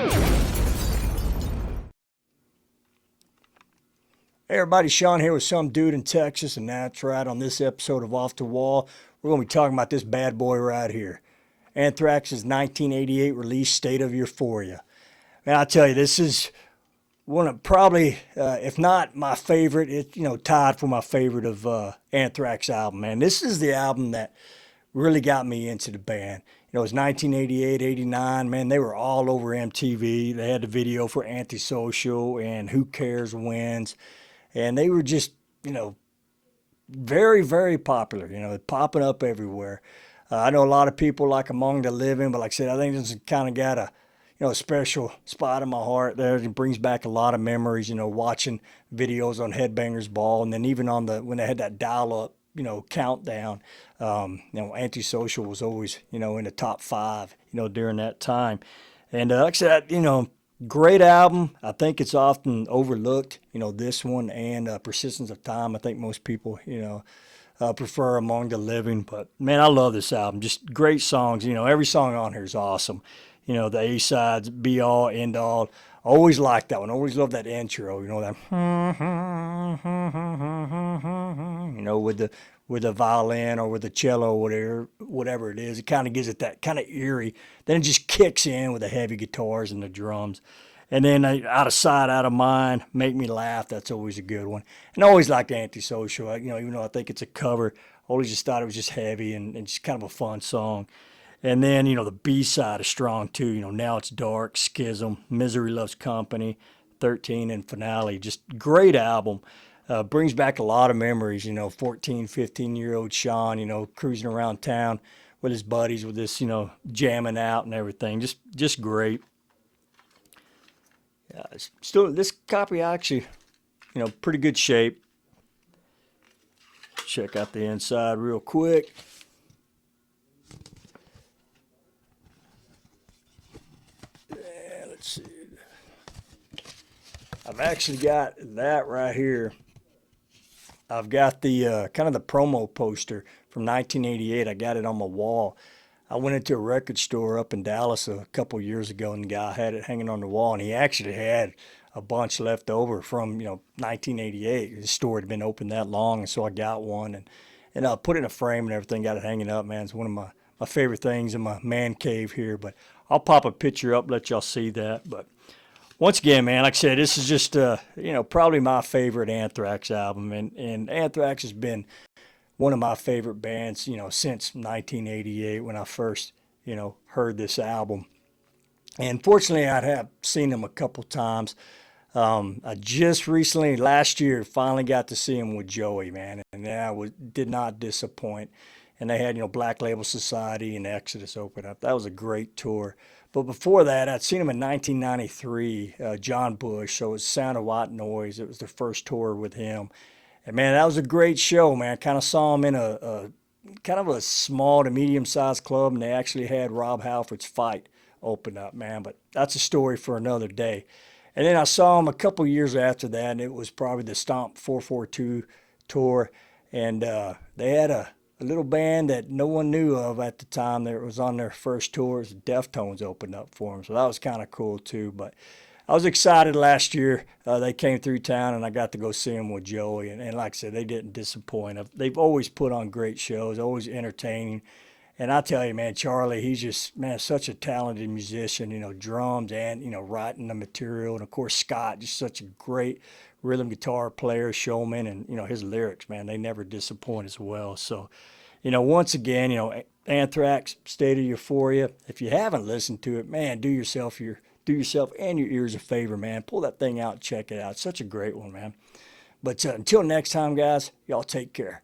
Hey everybody, Sean here with some dude in Texas, and that's right, on this episode of Off the Wall, we're going to be talking about this bad boy right here. Anthrax's 1988 release, State of Euphoria. Man, I tell you, this is one of probably, if not my favorite, tied for my favorite of Anthrax album, man. This is the album that really got me into the band. It was 1988, 89, man, they were all over MTV. They had the video for Antisocial and Who Cares Wins. And they were just, very, very popular, popping up everywhere. I know a lot of people like Among the Living, but like I said, I think this kind of got a special spot in my heart there. It brings back a lot of memories, watching videos on Headbangers Ball, and then even on when they had that dial-up, countdown. Antisocial was always, in the top five, during that time. And like I said, great album. I think it's often overlooked, this one and Persistence of Time. I think most people, prefer Among the Living. But, man, I love this album. Just great songs. Every song on here is awesome. The A-sides, Be All, End All. Always liked that one. Always loved that intro, that, with the violin or with the cello, whatever it is. It kind of gives it that kind of eerie. Then it just kicks in with the heavy guitars and the drums. And then Out of Sight, Out of Mind, Make Me Laugh. That's always a good one. And I always liked Antisocial. Even though I think it's a cover, I always just thought it was just heavy and just kind of a fun song. And then, the B-side is strong too. Now It's Dark, Schism, Misery Loves Company, 13, and Finale. Just great album. Brings back a lot of memories, 14, 15-year-old Sean, cruising around town with his buddies with this, jamming out and everything. Just great. Still, this copy actually, pretty good shape. Check out the inside real quick. Yeah, let's see. I've actually got that right here. I've got the kind of the promo poster from 1988. I got it on my wall. I went into a record store up in Dallas a couple years ago, and the guy had it hanging on the wall, and he actually had a bunch left over from 1988. His store had been open that long, and so I got one and I put it in a frame and everything. Got it hanging up, man. It's one of my favorite things in my man cave here. But I'll pop a picture up, let y'all see that. But once again, man, like I said, this is just, probably my favorite Anthrax album. And Anthrax has been one of my favorite bands, since 1988 when I first, heard this album. And fortunately, I have seen them a couple times. I just recently, last year, finally got to see them with Joey, man. And did not disappoint. And they had, Black Label Society and Exodus open up. That was a great tour. But before that, I'd seen them in 1993, John Bush. So it was Sound of White Noise. It was their first tour with him. And, man, that was a great show, man. I kind of saw them in a kind of a small to medium-sized club, and they actually had Rob Halford's Fight open up, man. But that's a story for another day. And then I saw them a couple years after that, and it was probably the Stomp 442 tour. And they had a little band that no one knew of at the time that was on their first tour. Deftones opened up for them, so that was kind of cool too. But I was excited last year. They came through town, and I got to go see them with Joey. And like I said, they didn't disappoint. They've always put on great shows, always entertaining. And I tell you, man, Charlie, he's just, man, such a talented musician, drums and, writing the material. And, of course, Scott, just such a great rhythm guitar player, showman. And, his lyrics, man, they never disappoint as well. So, once again, Anthrax, State of Euphoria. If you haven't listened to it, man, do yourself and your ears a favor, man. Pull that thing out and check it out. It's such a great one, man. But until next time, guys, y'all take care.